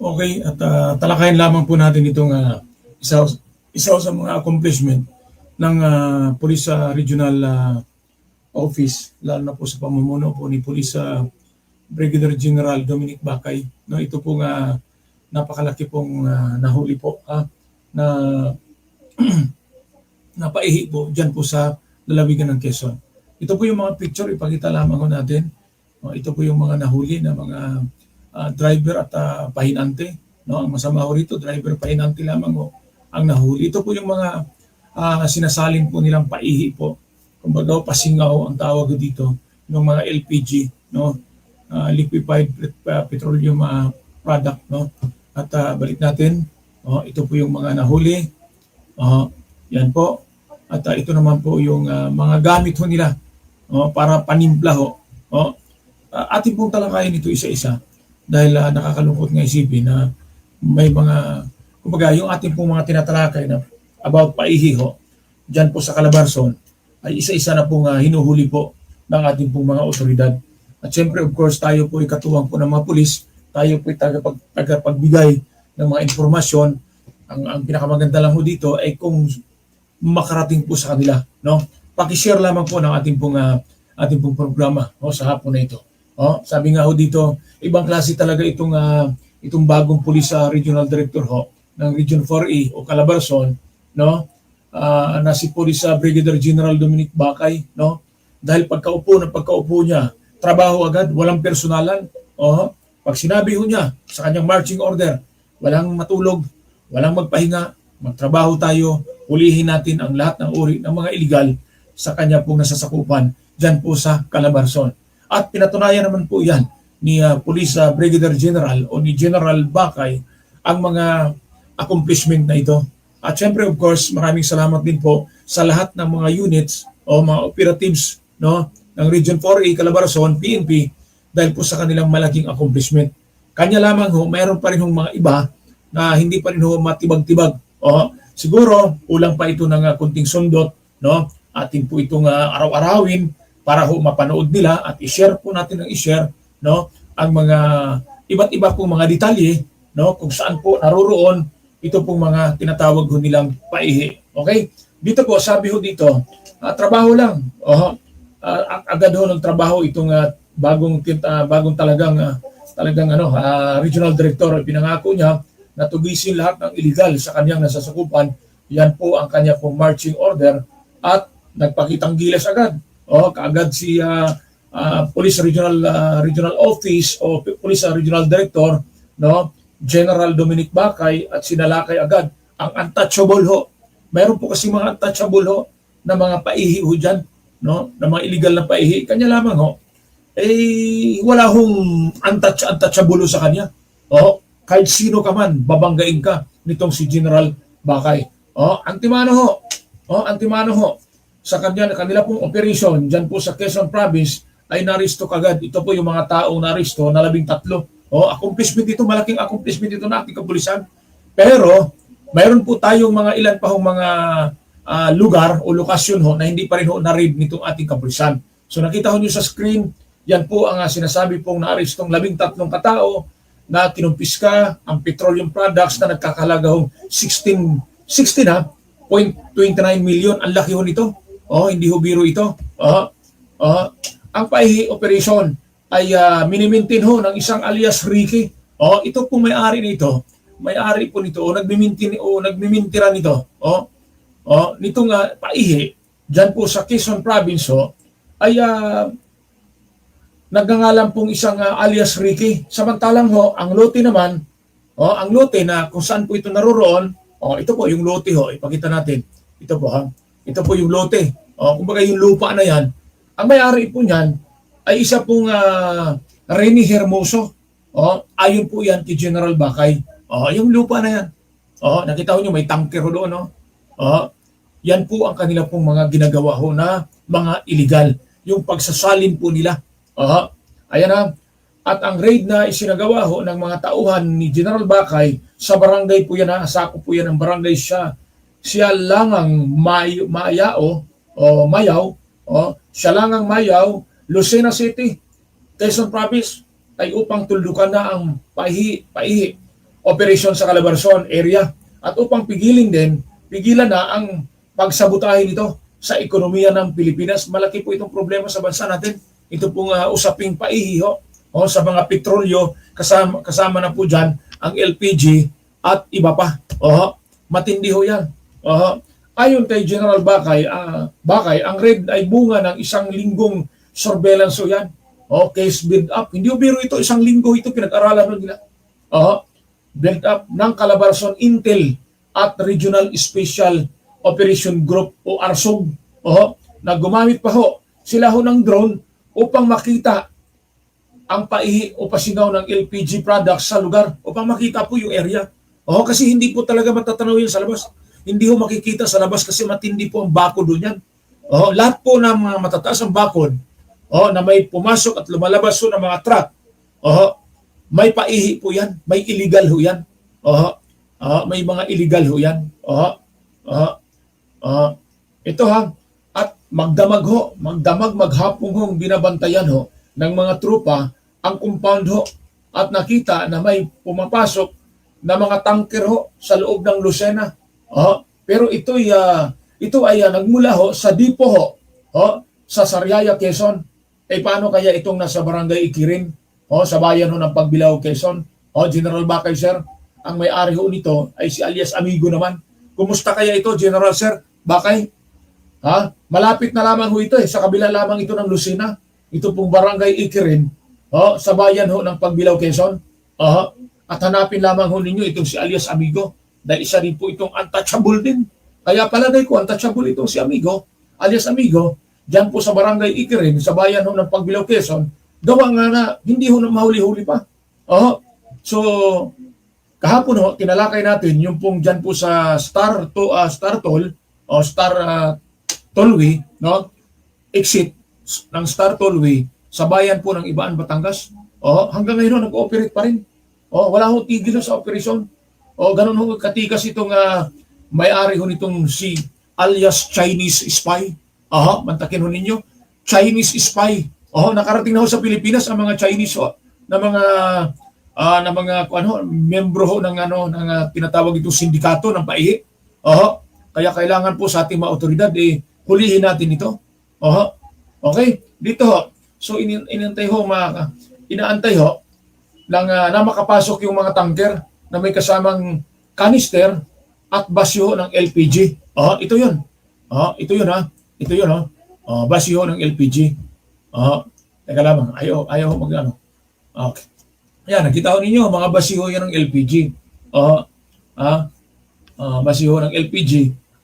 Okay, at talakayin lamang po natin itong isa sa mga accomplishment ng Police Regional Office, lalo na po sa pamumuno po ni Police Brigadier General Dominic Bacay. No, ito po nga napakalaki pong nahuli po na napaihi po dyan po sa lalawigan ng Quezon. Ito po yung mga picture, ipakita lamang ko natin. Ito po yung mga nahuli na mga driver at pahinante. No? Ang masama ko rito, driver pahinante lamang ang nahuli. Ito po yung mga sinasalin po nilang paihi po. Kumbaga pasingaw ang tawag dito ng mga LPG, no? Liquefied petroleum product. No? At balik natin, ito po yung mga nahuli. Yan po. At ito naman po yung mga gamit ho nila para panimpla ho. Ating pong talakayin ito isa-isa dahil nakakalungkot nga isipin na may mga, kumbaga yung ating pong mga tinatalakay na about paihi ho, dyan po sa Calabarzon, ay isa-isa na pong hinuhuli po ng ating pong mga otoridad. At syempre, of course, tayo po ay katuwang po ng mga pulis, tayo po ay tagapagbigay ng mga informasyon. Ang pinakamaganda lang ho dito ay kung makarating po sa kanila. No? Pakishare lamang po ng ating pong programa sa hapon na ito. Sabi nga ho dito, ibang klase talaga itong bagong Police Regional Director ng Region 4E o Calabarzon, no? Na si Police Brigadier General Dominic Bacay, no? Dahil pagkaupo niya, trabaho agad, walang personalan. Pag sinabi ho niya sa kanyang marching order, walang matulog, walang magpahinga, magtrabaho tayo, ulihin natin ang lahat ng uri ng mga illegal sa kanya pong nasasakupan dyan po sa Calabarzon. At pinatunayan naman po yan ni Police Brigadier General o ni General Bacay ang mga accomplishment na ito. At syempre, of course, maraming salamat din po sa lahat ng mga units o mga operatives, no, ng Region 4A, Calabarzon, PNP, dahil po sa kanilang malaking accomplishment. Kanya lamang mayroon pa rin mga iba na hindi pa rin matibag-tibag. Siguro, kulang pa ito ng kunting sundot, no? Atin po itong araw-arawin para mapanood nila at i-share po natin no, ang mga iba't iba pong mga detalye, no, kung saan po naroroon ito pong mga tinatawag nilang paihi. Okay? Dito po, sabi dito, trabaho lang. Agad nagtrabaho itong bagong talagang regional director. Pinangako niya na tugisin lahat ng illegal sa kanyang nasasakupan. Yan po ang kanya pong marching order at nagpakitang gilas agad. Kaagad si Police Regional Office o Police Regional Director, no, General Dominic Bacay, at sinalakay agad ang untouchable Mayroon po kasi mga untouchable na mga paihi dyan, no, na mga illegal na paihi. Kanya lamang wala untouchable sa kanya. Kahit sino ka man, babanggain ka nitong si General Bacay. Antimano sa kanila pong operation dyan po sa Quezon Province ay naristo kagad. Ito po yung mga taong naristo na 13. Accomplishment ito, malaking accomplishment ito na ating kapulisan. Pero mayroon po tayong mga ilan pa mga lugar o lokasyon na hindi pa rin na-read nitong ating kapulisan. So nakita nyo sa screen, yan po ang sinasabi pong naaristong 13 katao na kinumpiska ang petroleum products na nagkakahalaga 16.29 million. Ang laki nito. Hindi biro ito. Ang paihi operation ay minimintin ng isang alias Ricky. Ito po may-ari nito. May-ari po nito nagmimintira nito. Nitong paihi diyan po sa Quezon Province ay nagngangalan pong isang alias Ricky. Samantalang ang lote naman, ang lote na kung saan po ito naroroon, ito po yung lote ipakita natin. Ito po yung lote. Kumbaga yung lupa na yan, ang may-ari po niyan ay isa pong Rene Hermoso. Ayon po yan kay General Bacay. Yung lupa na yan. Nakita nyo may tanker doon. Yan po ang kanila pong mga ginagawa na mga illegal. Yung pagsasalin po nila. Ayan na. At ang raid na isinagawa ng mga tauhan ni General Bacay sa barangay po yan, sakop po yan ng barangay Sialangang Mayaw, Lucena City, Quezon Province, ay upang tuldukan na ang paihi. operasyon sa Calabarzon area at upang pigilan na ang pagsabotahe nito sa ekonomiya ng Pilipinas. Malaki po itong problema sa bansa natin. Ito pong usaping paihiho sa mga petrolyo, kasama na po dyan ang LPG at iba pa. Matindi ho yan. Ayon kay General Bakay, ang red ay bunga ng isang linggong surveillance ho yan. Case build up. Hindi ho biro ito, isang linggo ito pinag-aralan nila. Build up ng Calabarzon Intel at Regional Special Operation Group o ARSOG na gumamit pa ho sila ho ng drone upang makita ang paihi o pasingaw ng LPG products sa lugar, upang makita po yung area. Kasi hindi po talaga matatanaw yan sa labas. Hindi ho makikita sa labas kasi matindi po ang bakod doon yan. Lahat po ng mga matataas ang bakod na may pumasok at lumalabas ho ng mga truck, may paihi po yan, may illegal ho yan. May mga illegal ho yan. Ito at magdamag maghapong hong binabantayan ho ng mga trupa ang compound ho at nakita na may pumapasok na mga tanker ho sa loob ng Lucena. Pero ito ay nagmula ho sa Dipo sa Sariaya, Quezon. Paano kaya itong nasa Barangay Ikirin sa bayan ho ng Pagbilao, Quezon? General Bakay, sir, ang may-ari ho nito ay si alias Amigo naman. Kumusta kaya ito, General Sir Bakay? Malapit na lamang ho ito sa kabila lamang ito ng Lucena. Ito pong Barangay Ikirin sa bayan ho ng Pagbilao, Quezon. At hanapin lamang ho ninyo itong si alias Amigo dahil isa rin po itong untouchable din. Kaya palagay ko untouchable itong si Amigo, alias Amigo, diyan po sa Barangay Ikirin, sa bayan ho ng Pagbilao, Quezon. Gawa nga na hindi ho na mahuli-huli pa. So, kahapon ho, tinalakay natin yung pong dyan po sa Star Tollway, exit ng Star Tollway sa bayan po ng Ibaan, Batangas. Hanggang ngayon nag-ooperate pa rin. Wala ho tigil sa operasyon. Ganun ho katikas itong may-ari ho nitong si alias Chinese Spy. Mantakin ho ninyo. Chinese Spy. Nakarating na ho sa Pilipinas ang mga Chinese na mga membro ho ng tinatawag itong sindikato ng paihi. Kaya kailangan po sa ating mga otoridad hulihin natin ito. Okay, dito ho. So inaantay ho na makapasok yung mga tanker na may kasamang kanister at basyo ng LPG. Ito 'yun. Ito 'yun Ito 'yun basyo ng LPG. Teka lamang. Ayaw mag-ano. Okay. Yan, nakita ko ninyo, mga basiho yan ng LPG. Basiho ng LPG.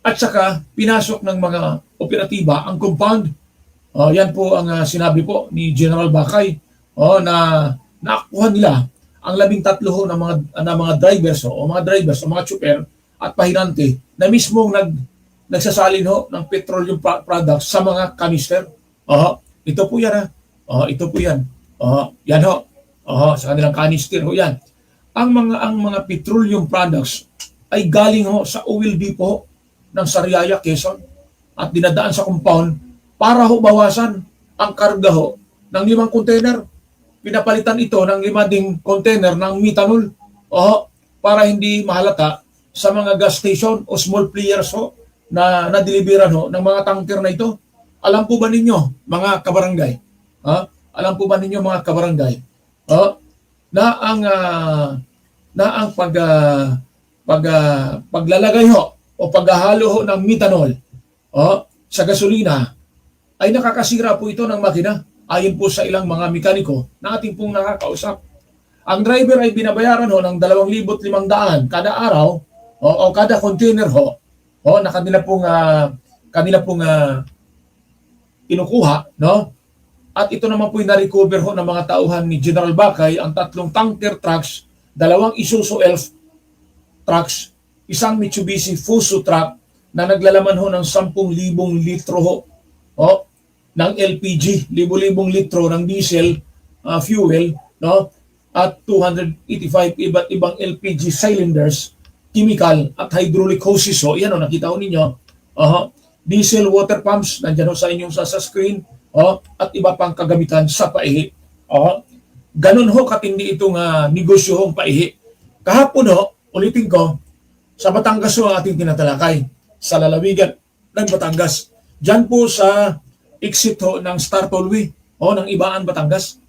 At saka, pinasok ng mga operatiba ang compound. Yan po ang sinabi po ni General Bakay na nakuha nila ang 13 ho ng mga drivers o mga chopper at pahinante na mismong nagsasalin ho ng petroleum products sa mga kanister. Ito po yan ito po yan. Yan ho. Sa kanilang kanister ho yan. Ang mga petroleum products ay galing ho sa oil depot ng Sariaya, Quezon at dinadaan sa compound para ho bawasan ang karga ho ng 5 container. Pinapalitan ito ng 5 ding container ng methanol para hindi mahalata sa mga gas station o small players ho na nadeliveran ho ng mga tanker na ito. Alam po ba ninyo, mga kabarangay? Alam po ba ninyo, mga kabarangay? Na ang paglalagay ho o paghahalo ho ng methanol sa gasolina ay nakakasira po ito ng makina ayon po sa ilang mga mekaniko na ating pong nakakausap. Ang driver ay binabayaran ho ng 2,500 kada araw o kada container na kanila pong kinukuha, At ito naman po yung na-recover ho ng mga tauhan ni General Bakay, ang 3 tanker trucks, 2 Isuzu Elf trucks, 1 Mitsubishi Fuso truck na naglalaman ho ng 10,000 litro ng LPG, 10,000 litro ng diesel fuel, at 285 iba't ibang LPG cylinders, chemical at hydraulic hoses. Yan nakita ho ninyo. Diesel water pumps, nandiyan ho sa inyong sa screen, at iba pang kagamitan sa paihi. Ganun ho katindi itong negosyo hong paihi. Kahapon ho, ulitin ko, sa Batangas ho ang ating tinatalakay, sa lalawigan ng Batangas. Diyan po sa exit ho ng Star Tollway o ng Ibaan, Batangas.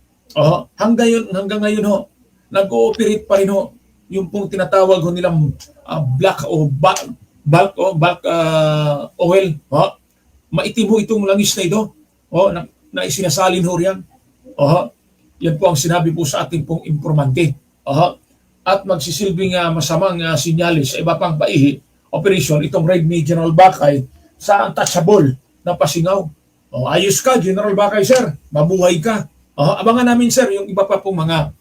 Hanggang ngayon ho, nag-ooperate pa rin ho yung pong tinatawag ho nilang black o bulk oil. Maitim ho itong langis na ito na isinasalin ho riyan. Yan po ang sinabi po sa ating pong informante. At magsisilbing masamang sinyalis sa iba pang paihi operation itong raid ni General Bakay sa untouchable na Pasingaw. Ayos ka, General Bakay, sir. Mabuhay ka. Abangan namin, sir, yung iba pa pong mga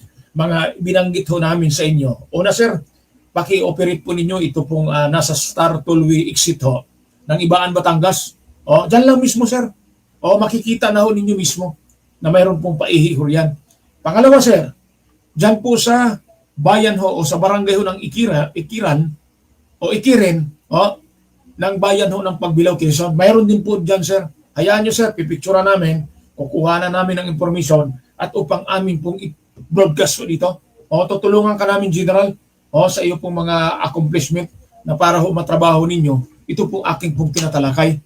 binanggit ho namin sa inyo. Una, sir, paki-operate po ninyo ito pong nasa Star Tollway exit ho ng Ibaan, Batangas. Diyan lang mismo, sir. Makikita na ho ninyo mismo na mayroon pong paihi ho riyan. Pangalawa, sir, diyan po sa bayan ho o sa barangay ho ng Ikiren ng bayan ho ng Pagbilao, Quezon. Mayroon din po dyan, sir. Hayaan nyo, sir, pipictura namin, kukuha na namin ng informasyon at upang amin pong broadcast po dito. Tutulungan ka namin, General, sa iyo pong mga accomplishment na para ho matrabaho ninyo. Ito po aking pong tinatalakay.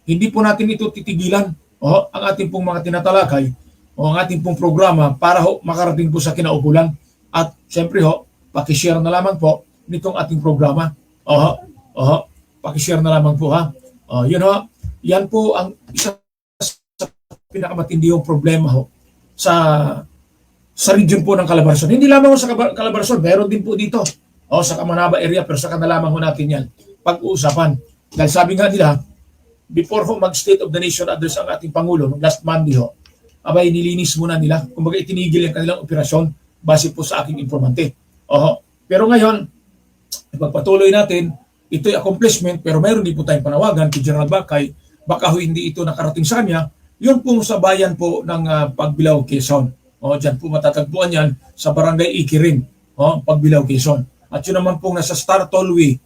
Hindi po natin ito titigilan. Ang ating pong mga tinatalakay ang ating pong programa para ho makarating po sa kinaukulan. At siyempre ho, pakishare na lamang po nitong ating programa. Pakishare na lamang po ha. Yun ho, yan po ang isa sa pinakamatindi yung problema ho sa region po ng Calabarzon. Hindi lamang sa Calabarzon, meron din po dito sa Kamanaba area, pero saka na lamang ho natin yan pag-uusapan. Dahil sabi nga nila, before ho mag-State of the Nation address ang ating Pangulo last Monday ho, abay nilinis muna nila, kumbaga itinigil yung kanilang operasyon base po sa aking informante. Pero ngayon, ipagpatuloy natin, ito'y accomplishment, pero mayroon din po tayong panawagan kay General Bakay, baka ho hindi ito nakarating sa kanya, yun po sa bayan po ng Pagbilao, Quezon. Diyan po matatagpuan yan sa Barangay Ikirin, Pagbilao, Quezon. At yun naman po nasa Star Tollway,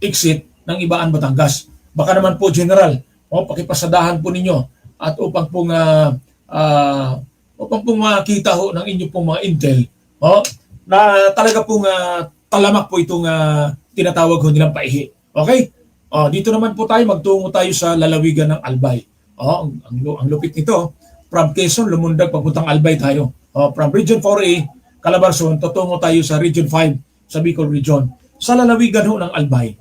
exit ng Ibaan, Batangas. Baka naman po, General, pakipasadahan po ninyo at upang pong makita ho ng inyo pong mga intel na talaga pong talamak po itong tinatawag ho nilang paihi. Okay? Dito naman po tayo, magtungo tayo sa lalawigan ng Albay. Ang lupit nito, from Quezon, lumundag papuntang Albay tayo. From Region 4A, Calabarzon, tutungo tayo sa Region 5, sa Bicol Region. Sa lalawigan ho ng Albay,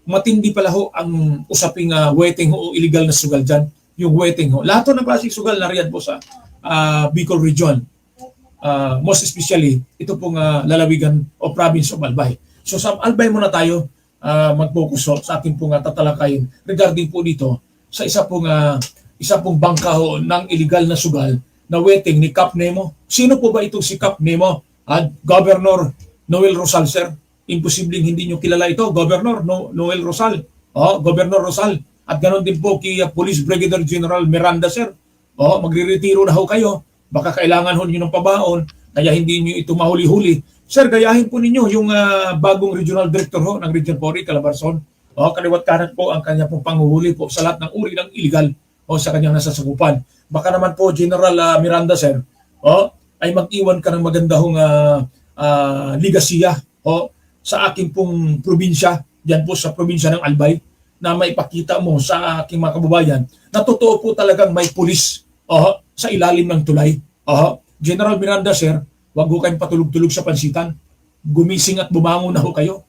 matindi pala ho ang usaping wetting ho o illegal na sugal dyan. Yung wetting ho. Lahat ng klaseng sugal na riyan po sa Bicol Region. Most especially, ito pong lalawigan o province of Albay. So sa Albay muna tayo mag-focus sa ating pong tatalakayin regarding po dito sa isa pong bangka ho ng illegal na sugal na wetting ni Cap Nemo. Sino po ba itong si Cap Nemo? Governor Noel Rosal, sir. Imposibleng hindi nyo kilala ito, Governor Noel Rosal. Governor Rosal. At ganoon din po kay Police Brigadier General Miranda, sir. Magre-retiro na ho kayo. Baka kailangan ho ninyo ng pabaon, kaya hindi nyo ito mahuli-huli. Sir, gayahin po ninyo yung bagong regional director ho ng Region 4, Calabarzon. Kaliwat kanan po ang kanya pong panghuhuli po sa lahat ng uri ng illegal sa kanyang nasasakupan. Baka naman po, General Miranda, sir, ay mag-iwan ka ng maganda hong ligasiya sa aking pong probinsya, diyan po sa probinsya ng Albay, na maipakita mo sa aking mga kababayan na totoo po talagang may pulis sa ilalim ng tulay. General Miranda, sir, wag ho kayong patulog-tulog sa pansitan. Gumising at bumangon na ho kayo.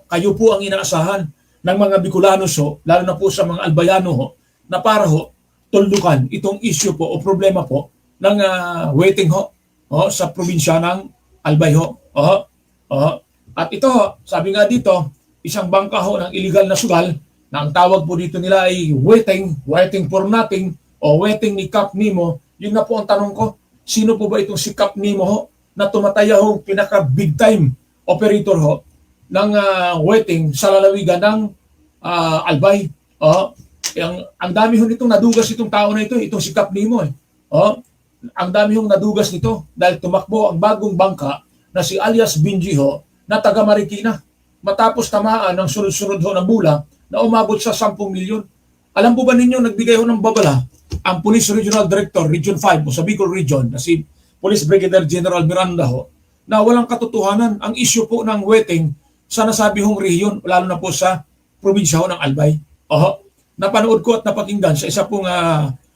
Kayo po ang inaasahan ng mga Bicolanos lalo na po sa mga Albayano na para tuldukan itong issue po o problema po ng waiting sa probinsya ng Albay At ito, sabi nga dito, isang bangka ng illegal na sugal na ang tawag po dito nila ay waiting for nothing o waiting ni Cap Nemo. Yun na po ang tanong ko, sino po ba itong si Cap Nemo na tumataya pinaka big time operator ng waiting sa lalawigan ng Albay. Ang dami nitong nadugas itong tao na ito, itong si Cap Nemo. Ang dami nadugas nito dahil tumakbo ang bagong bangka na si alias Benji na taga Marikina matapos tamaan ng sunod-sunod ng bula na umabot sa 10 milyon. Alam po ba ninyo, nagbigay ng babala ang Police Regional Director, Region 5 sa Bicol Region na si Police Brigadier General Miranda na walang katotohanan ang issue po ng weteng sa nasabi hong rehiyon, lalo na po sa probinsya ho ng Albay. Napanood ko at napakinggan sa isa pong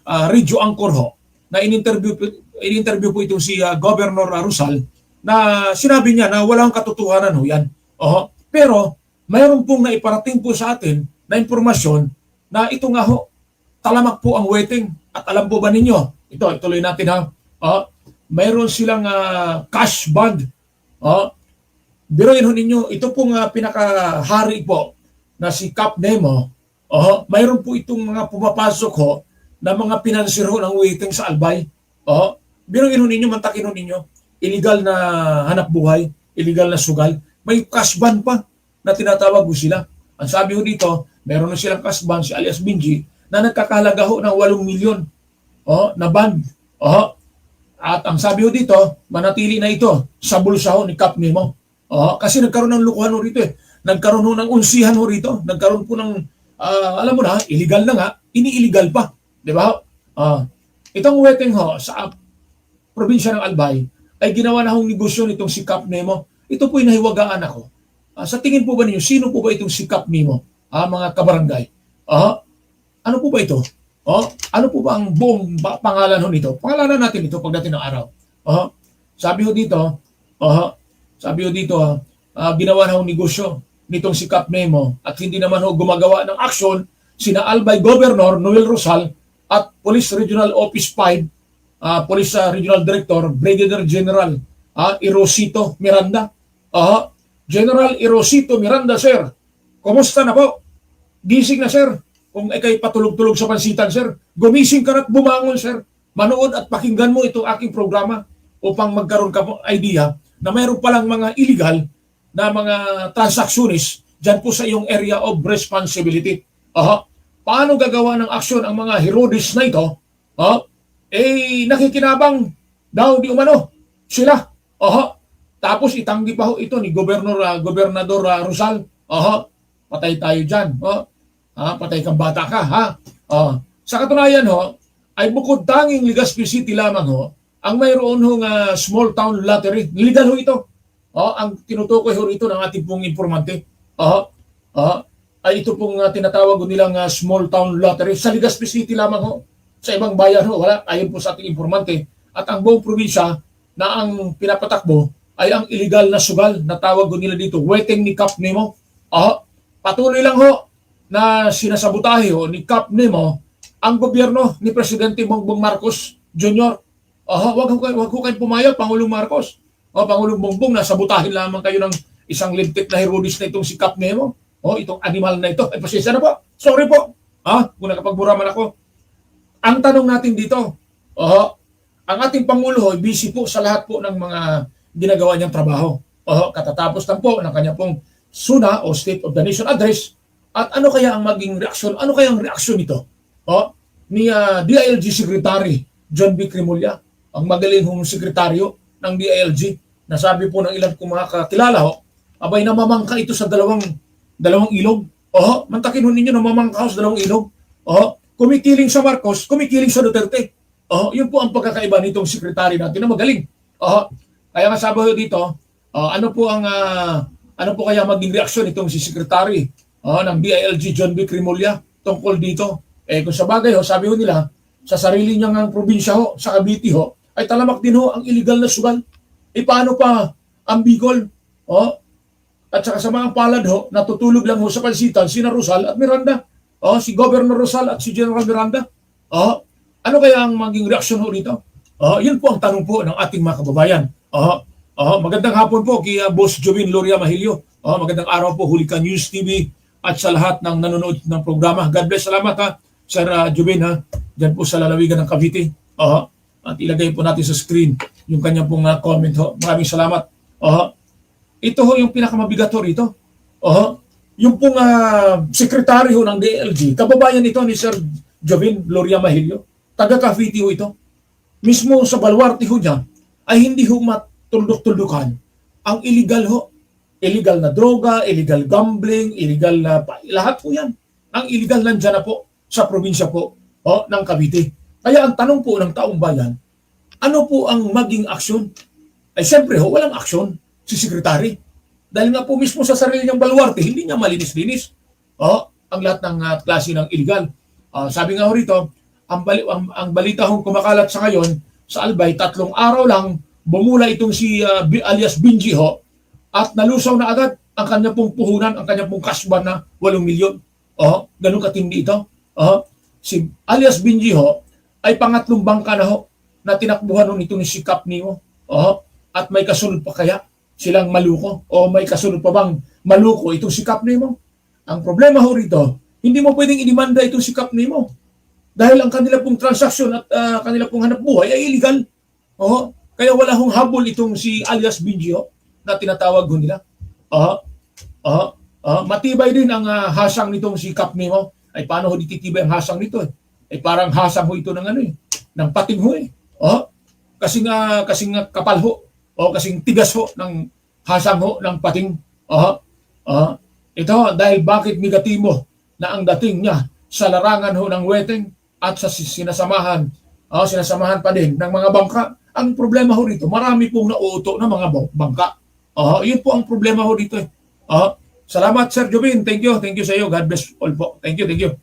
radio anchor ho na in-interview po itong si Governor Rosal na sinabi niya na walang katotohanan ho yan. Pero mayroon pong naiparating po sa atin na impormasyon na ito nga ho, talamak po ang weteng. At alam po ba ninyo, ito, ituloy natin ha, mayroon silang cash bond. Biruin ho ninyo, ito pong pinakahari po na si Cap Nemo, mayroon po itong mga pumapasok ho na mga pinansir ho ng weteng sa Albay. Biruin ho ninyo, mantakin ho ninyo, illegal na hanap buhay, illegal na sugal, may cash bond pa na tinatawag ho sila. Ang sabi ho dito, meron na silang cash bond si alias Benji na nagkakahalaga ho ng 8 milyon na bond. At ang sabi ho dito, manatili na ito sa bulsa ho ni Cap Nemo. Kasi nagkaroon ng lukuhan ho rito eh. Nagkaroon ho ng unsihan ho rito. Nagkaroon po ng, alam mo na, illegal na nga, ini-illegal pa. Di ba? Itong weteng ho sa probinsya ng Albay ay ginawa na hong negosyo nitong si Cap Nemo. Ito po'y nahiwagaan ako. Sa tingin po ba ninyo, sino po ba itong si Cap Nemo? Mga kabarangay. Ano po ba ito? Ano po ba ang buong pangalan ho nito? Pangalanan natin ito pagdating ng araw. Sabi ho dito, ginawa na hong negosyo nitong si Cap Nemo at hindi naman ho gumagawa ng aksyon sina Albay Governor Noel Rosal at Police Regional Office 5, Police Regional Director Brigadier General Erosito Miranda. General Erosito Miranda, sir. Kumusta na po? Gising na, sir. Kung ikay patulog-tulog sa pansitan, sir, gumising ka na't bumangon, sir. Manood at pakinggan mo itong aking programa upang magkaroon ka po idea na mayroon palang mga illegal na mga transactionist dyan po sa iyong area of responsibility. Paano gagawa ng aksyon ang mga Herodes na ito? Nakikinabang daw di umano sila. Tapos itanggi pa ho ito ni Gobernador Rosal. Patay tayo dyan. Patay kang bata ka. Sa katunayan ho, ay bukod tanging Legazpi City lamang ho, ang mayroon hong small town lottery. Legal ho ito. Ang tinutukoy ho rito ng ating pong informante. Ay ito pong tinatawag nilang small town lottery. Sa Legazpi City lamang ho. Sa ibang bayan ho, wala. Ayon po sa ating informante. At ang buong probinsya na ang pinapatakbo ay ang illegal na sugal na tawag nila dito, weteng ni Cap Nemo. Patuloy lang ho na sinasabutahe ho ni Cap Nemo ang gobyerno ni Presidente Bongbong Marcos Jr. Wag ko kayong pumayag, Pangulong Marcos. Pangulong Bongbong, nasabutahin lamang kayo ng isang lintik na Herodes na itong si Cap Nemo. Itong animal na ito. Ay, pasensya na po. Sorry po. Kung nakapagbura man ako. Ang tanong natin dito, ang ating Pangulo busy po sa lahat po ng mga ginagawa niyang trabaho. Katatapos lang po ng kanya pong SUNA o State of the Nation Address. At ano kaya ang maging reaksyon? Ano kaya ang reaksyon nito? Ni DILG Secretary John B. Cremulya, ang magaling hong sekretaryo ng DILG, na sabi po ng ilan kong mga kakilala abay namamangka ito sa dalawang ilog. Mantakin ho ninyo, namamangka sa dalawang ilog. Kumikiling sa Marcos, kumikiling sa Duterte. Yun po ang pagkakaiba nitong sekretary natin na magaling. Kaya nga sabi dito, ano po kaya maging reaksyon itong si Secretary ng DILG John B. Cremulya tungkol dito? Kung sa bagay sabi nila, sa sarili niyang probinsya sa Cavite ay talamak din ang illegal na sugal. Paano pa ang Bicol? At saka sa mga palad natutulog lang sa pansitan sina Rosal at Miranda. Si Governor Rosal at si General Miranda. Ano kaya ang maging reaksyon dito? Yun po ang tanong po ng ating mga kababayan. Magandang hapon po kay Boss Jovin Loria Mahilio. Magandang araw po, Hulika News TV at sa lahat ng nanonood ng programa. God bless, salamat Sir Jovin dyan po sa lalawigan ng Cavite. At ilagay po natin sa screen yung kanyang pong comment Maraming salamat. Ito yung pinakamabigat rito. Yung pong sekretary ng DLG, kababayan ito ni Sir Jovin Loria Mahilio, taga Cavite ito. Mismo sa baluarte niya ay hindi matundok-tundukan ang illegal illegal na droga, illegal gambling, illegal na lahat po yan. Ang illegal nandiyan na po sa probinsya po ng Cavite. Kaya ang tanong po ng taong bayan, ano po ang maging aksyon ay siyempre ho, walang aksyon si Secretary. Dahil nga po mismo sa sarili niyang baluarte, hindi niya malinis-linis ang lahat ng klase ng illegal. Sabi nga ho rito, ang balita hong kumakalat sa ngayon sa Albay, 3 araw lang bumula itong si alias Benji ho at nalusaw na agad ang kanya pong puhunan, ang kanya pong kasban na 8 milyon. Ganun katindi ito. Si alias Benji ho ay pangatlong bangka na ho na tinakbuhan nung itong si Cap Nemo. At may kasunod pa kaya silang maluko o may kasunod pa bang maluko itong si Cap Nemo? Ang problema ho rito, hindi mo pwedeng inimanda itong si Cap Nemo dahil ang kanila pong transaksyon at kanila pong hanap buhay ay illegal. Kaya wala hong habol itong si alias Benji na tinatawag ho nila. Matibay din ang hasang nitong si Cap Nemo. Ay paano ho dititibay ang hasang nito? Ay parang hasang ho ito ng ng pating ho . Kasing kapal ho o kasing tigas ho ng hasang ho ng pating. Ito dahil bakit negatibo na ang dating niya sa larangan ho ng weteng at sa sinasamahan pa din ng mga bangka. Ang problema ho rito, marami pong nauuto na mga bangka. Yun po ang problema ho dito . Salamat Sir Jovin, thank you sa iyo. God bless all po. Thank you.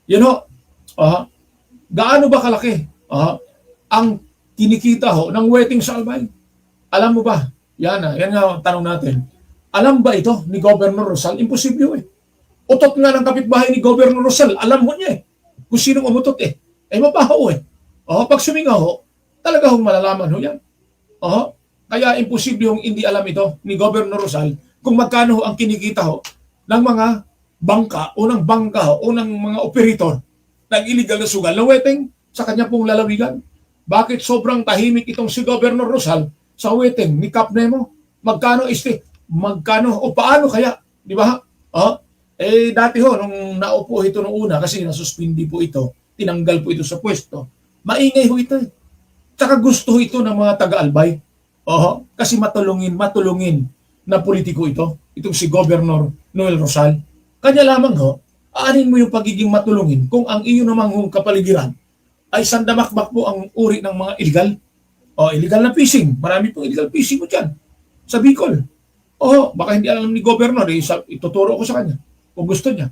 Yun ho. Gaano ba kalaki ang kinikita ho ng weteng sa Albay? Alam mo ba? Yan nga ang tanong natin. Alam ba ito ni Governor Rosal? Imposible ho . Utot nga ng kapitbahay ni Governor Rosal. Alam mo niya kung sinong umutot . Ay mabaho . Pag sumingaw ho, talaga hong malalaman ho yan. Kaya imposible hong hindi alam ito ni Governor Rosal kung magkano ho ang kinikita ho ng mga bangka o ng mga operator ng illegal na sugal na weteng sa kanya pong lalawigan. Bakit sobrang tahimik itong si Governor Rosal sa weteng ni Cap Nemo? Magkano o paano kaya? Di ba? Dati ho, nung naupo ito nung una, kasi nasuspindi po ito, tinanggal po ito sa pwesto, maingay ho ito . Tsaka gusto ito ng mga taga-Albay. Kasi matulungin na politiko ito. Itong si Governor Noel Rosal. Kanya lamang ho, aanin mo yung pagiging matulungin kung ang iyo namang kapaligiran ay sandamakbak po ang uri ng mga illegal. Illegal na fishing. Marami pong illegal fishing mo dyan sa Bicol. Baka hindi alam ni Governor, ituturo ko sa kanya kung gusto niya.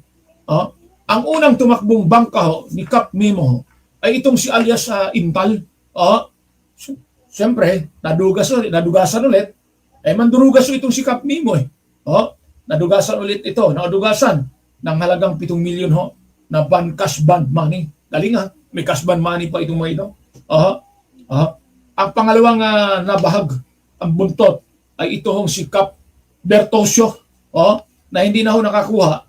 Ang unang tumakbong bangka ni Cap Nemo ay itong si alias Intal. Siyempre, nadugasan ulit. Mandurugas itong si Cap Nemo . Nadugasan ulit ito. Nadugasan ng halagang 7 milyon na cash bond money. Galing may cash bond money pa itong mga ito. Ang pangalawang nabahag, ang buntot, ay ito si Cap Bertosio na hindi na nakakuha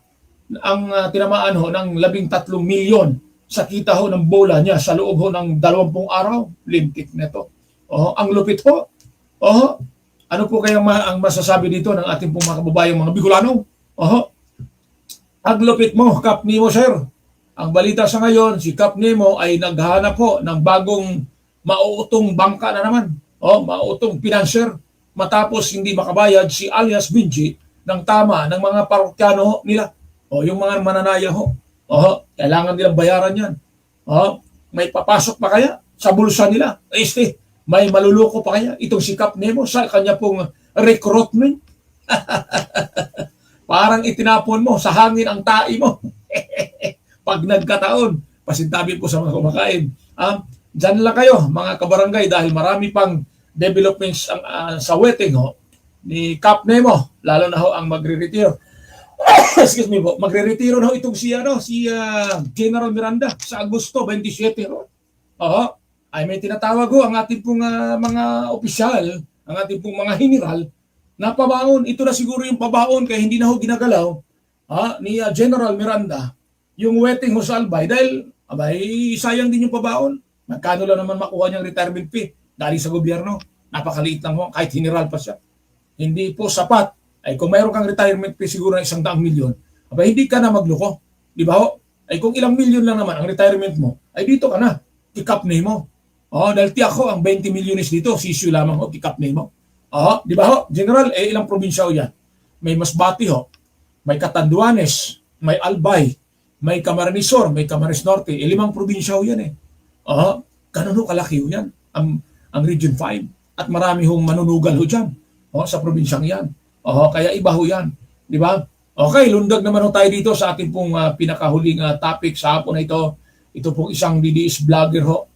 ang tinamaan ng 13 milyon sa kita ng bola niya sa loob ng 20 araw. Lintik na ito. Ang lupit ho. Ano po kaya ang masasabi dito ng ating pong mga kababayang mga Bicolano? Ang lupit mo, Cap Nemo, sir. Ang balita sa ngayon, si Cap Nemo ay naghahanap po ng bagong mauutong bangka na naman. Mauutong financier. Matapos hindi makabayad si alias Benji ng tama ng mga parokyano nila. Yung mga mananaya ho. Kailangan nilang bayaran yan. May papasok pa kaya sa bulsa nila? May maluloko pa kaya itong si Cap Nemo sa kanya pong recruitment? Parang itinapon mo sa hangin ang tai mo. Pag nagkataon, pasintabi po sa mga kumakain. Diyan lang kayo mga kabarangay dahil marami pang developments sa weteng ni Cap Nemo. Lalo na ang magre-retire. Excuse me po. Magre-retiro na itong si General Miranda sa Agosto 27 . Ay may tinatawag ang ating pong mga opisyal, ang ating pong mga general na pabaon. Ito na siguro yung pabaon kaya hindi na ginagalaw ni General Miranda yung weteng sa Albay dahil sayang din yung pabaon. Magkano lang naman makuha niyang retirement fee galing sa gobyerno. Napakaliit lang kahit general pa siya. Hindi po sapat. Ay kung mayroon kang retirement fee siguro ng 100 milyon, hindi ka na magloko. Di ba ho? Ay kung ilang milyon lang naman ang retirement mo, ay dito ka na. Kikap Nemo. Dahil tiyak ho, ang 20 milyones dito, sisyo lamang ho, kikap Nemo. Di ba ho? General, ilang probinsya ho yan? May Masbate ho, may Catanduanes, may Albay, may Camarines Sur, may Camarines Norte. 5 probinsya ho yan . Ganun ho kalaki ho yan, ang Region 5. at marami hong manunugal ho dyan sa probinsyang yan. Kaya iba ho yan. Di ba? Okay, lundag naman ho tayo dito sa ating pong pinakahuling topic sa hapon na ito. Ito pong isang DDS vlogger ho.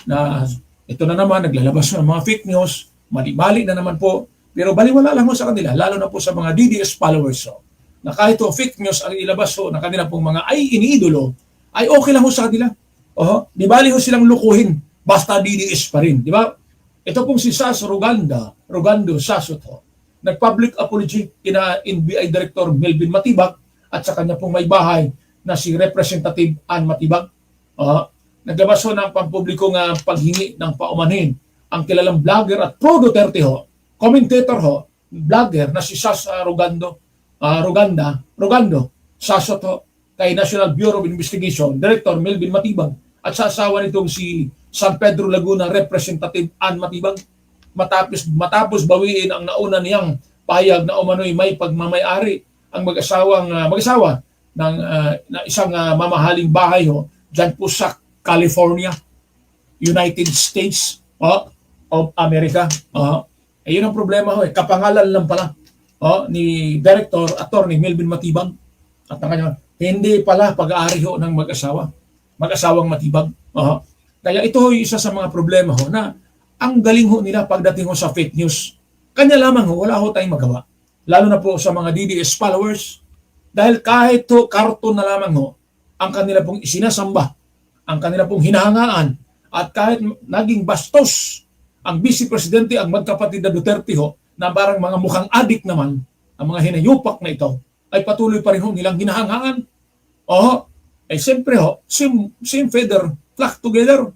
Na ito na naman, naglalabas ng mga fake news, mali-mali na naman po. Pero baliwala lang ho sa kanila, lalo na po sa mga DDS followers ho. Na kahit ho fake news ang ilabas ho na kanila pong mga ay iniidolo, ay okay lang ho sa kanila. Di bali ho silang lukuhin, basta DDS pa rin. Di ba? Ito pong si Sas Rogando Sasot ho. Nag-public apology kina NBI Director Melvin Matibag at sa kanya pong may bahay na si Representative Ann Matibag. Naglabas ho ng pampublikong paghingi ng paumanhin ang kilalang vlogger at pro-Duterte ho, commentator ho, vlogger na si Sas Rogando Sasot ho, kay National Bureau of Investigation Director Melvin Matibag at sa asawa nitong si San Pedro Laguna Representative Ann Matibag matapos bawiin ang nauna niyang pahayag na umano'y may pagmamayari ang mag-asawa ng na isang mamahaling bahay ho dyan po sa California, United States of America. Yun ang problema ho. Kapangalan lang pala ni Director Attorney Melvin Matibag at ang kanya, hindi pala pag-aari ho ng mag-asawang Matibag. Kaya ito ho isa sa mga problema ho na ang galing ho nila pagdating ho sa fake news. Kanya lamang ho, wala ho tayong magawa. Lalo na po sa mga DDS followers. Dahil kahit ho, karton na lamang ho, ang kanila pong isinasamba, ang kanila pong hinahangaan, at kahit naging bastos ang Vice Presidente, ang magkapatid na Duterte ho, na parang mga mukhang adik naman, ang mga hinayupak na ito, ay patuloy pa rin ho nilang hinahangaan. Siyempre ho, same feather, flock together.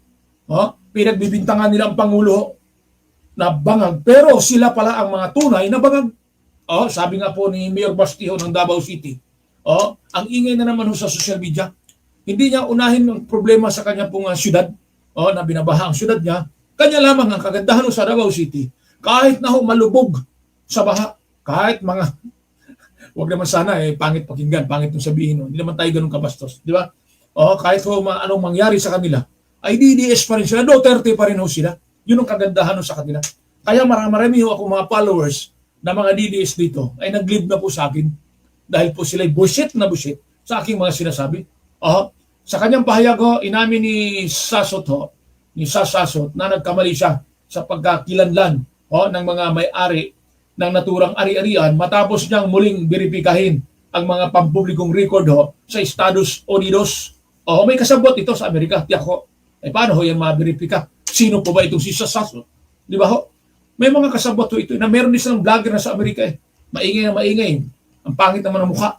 Pinagbibintangan nila ang Pangulo na bangag, pero sila pala ang mga tunay na bangag. Sabi nga po ni Mayor Bastijo ng Davao City, ang ingay na naman ho sa social media. Hindi niya unahin ang problema sa kanya pong syudad, na binabaha ang syudad niya. Kanya lamang ang kagandahan ho sa Davao City. Kahit na ho malubog sa baha, kahit mga, wag naman sana pangit pakinggan, pangit yung sabihin, hindi naman tayo ganun kabastos, di ba? Kahit ho anong mangyari sa kanila, ay DDS pa rin sila, Duterte pa rin ho sila. Yun ang kagandahan ho sa kanila. Kaya marami ho ako mga followers na mga DDS dito ay nag-leave na po sa akin dahil po sila bullshit na bullshit sa aking mga sinasabi. Sa kanyang pahayag ho, inamin ni Sasot na nagkamali siya sa pagkakilanlan ng mga may-ari ng naturang ari-arian matapos niyang muling beripikahin ang mga pampublikong record sa Estados Unidos. May kasabot ito sa Amerika, tiyak ho. Paano ho yan maberipika? Sino po ba itong si Sasot? Di ba ho? May mga kasabot ho ito na meron din silang vlogger na sa Amerika Maingay na maingay. Ang pangit naman ng mukha.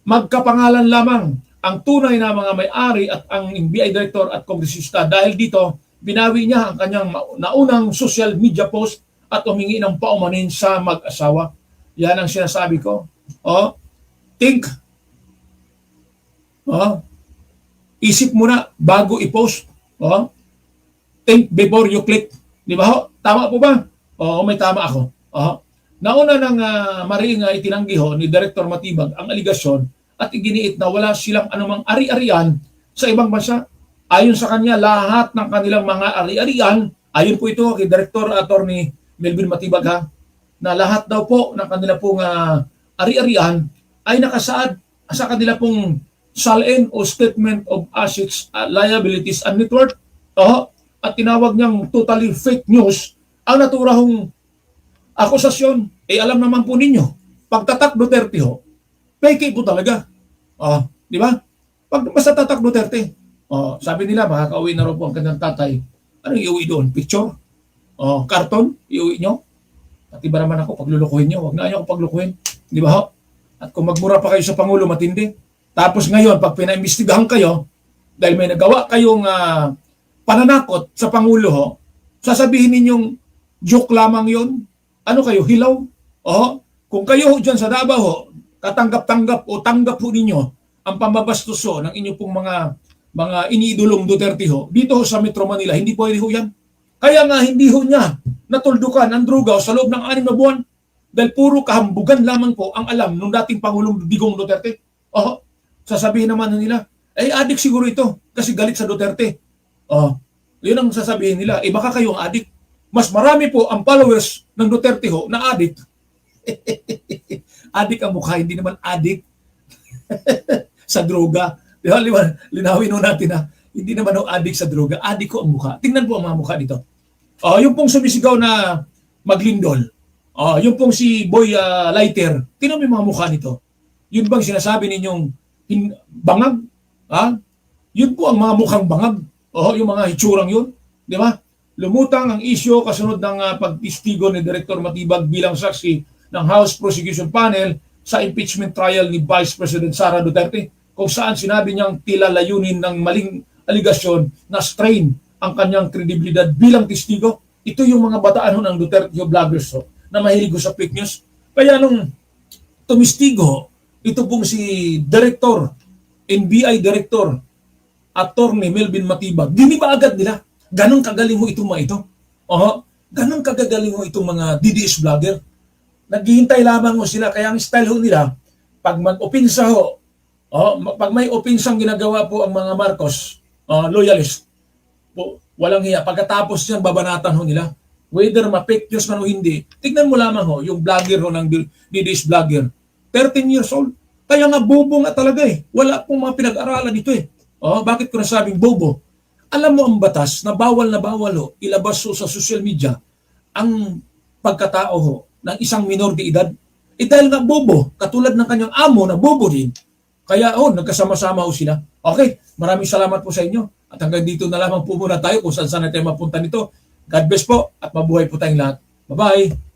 Magkapangalan lamang ang tunay na mga may-ari at ang NBI Director at Kongresista dahil dito binawi niya ang kanyang naunang social media post at humingi ng paumanin sa mag-asawa. Yan ang sinasabi ko. Think. Isip muna bago i-post. Think before you click. Di ba ho? Tama po ba? May tama ako. Nauna nang mariing itinanggi ho ni Director Matibag ang aligasyon at iginiit na wala silang anumang ari-arian sa ibang bansa. Ayon sa kanya, lahat ng kanilang mga ari-arian, ayon po ito kay Director Attorney Melvin Matibag na lahat daw po ng kanila pong ari-arian ay nakasaad sa kanila pong SALN o Statement of Assets, Liabilities and Net Worth. At tinawag niyang totally fake news ang naturahong akusasyon. Alam naman po ninyo, pagtatak Duterte fake po talaga. Di ba? Pag basta tatak Duterte, sabi nila makakauwi na rin po ang kanyang tatay. Ano iuwi doon? Picture? Karton? Iuwi nyo? Pati ba naman ako paglulukuhin nyo? Huwag na nyo ako paglulukuhin. Di ba ho? At kung magmura pa kayo sa Pangulo, matindi. Tapos ngayon, pag pinaimbestigahan kayo, dahil may nagawa kayong pananakot sa Pangulo, sasabihin ninyong joke lamang yon. Ano kayo? Hilaw? Kung kayo dyan sa Davao, katanggap-tanggap o tanggap po ninyo ang pambabastos ng inyong pong mga iniidolong Duterte dito sa Metro Manila, hindi pwede yan. Kaya nga hindi niya natuldukan ang drugaw sa loob ng 6 na buwan dahil puro kahambugan lamang po ang alam ng dating Pangulong Digong Duterte. Sasabihin naman nila, adik siguro ito kasi galit sa Duterte. Yun ang sasabihin nila. Eh baka kayo ang addict. Mas marami po ang followers ng Duterte ho na addict. Addict ang mukha, hindi naman addict sa droga. Di ba? Linawin ho natin na hindi naman ho addict sa droga. Addict ko ang mukha. Tingnan po ang mga mukha dito. Yung pong sumisigaw na maglindol. Yung pong si Boy Lighter. Tingnan mo yung mga mukha nito. Yun bang sinasabi ninyong bangag? Yun po ang mga mukhang bangag. Yung mga hitsurang yun. Di ba? Lumutang ang isyo kasunod ng pagtistigo ni Director Matibag bilang saksi ng House Prosecution Panel sa impeachment trial ni Vice President Sara Duterte, kung saan sinabi niyang tila layunin ng maling aligasyon na strain ang kanyang kredibilidad bilang testigo. Ito yung mga bataan ng Duterte vloggers na mahilig sa fake news. Kaya nung tumistigo, ito pong si Director, NBI Director, Attorney Melvin Matibag, diniba agad nila. Ganon kagaling mo itong mga ito. Ganon kagagaling mo itong mga DDS vlogger. Naghihintay lamang mo sila. Kaya ang style ho nila, pag mag-opinsa ho, pag may opinsang ginagawa po ang mga Marcos, loyalist, po, walang hiya. Pagkatapos yan, babanatan ho nila. Whether ma-fake news man o hindi, tignan mo lamang ho, yung vlogger ho ng DDS vlogger, 13 years old. Kaya nga bobo nga talaga eh. Wala pong mga pinag-aralan ito eh. Bakit ko nasabing bobo? Alam mo ang batas na bawal ho, ilabas ho sa social media ang pagkatao ho ng isang minor de edad. Dahil nga bobo, katulad ng kanyang amo na bobo din, kaya nagkasama-sama ho sila. Okay, maraming salamat po sa inyo. At hanggang dito na lamang po muna tayo kung saan tayo mapunta nito. God bless po at mabuhay po tayong lahat. Bye-bye!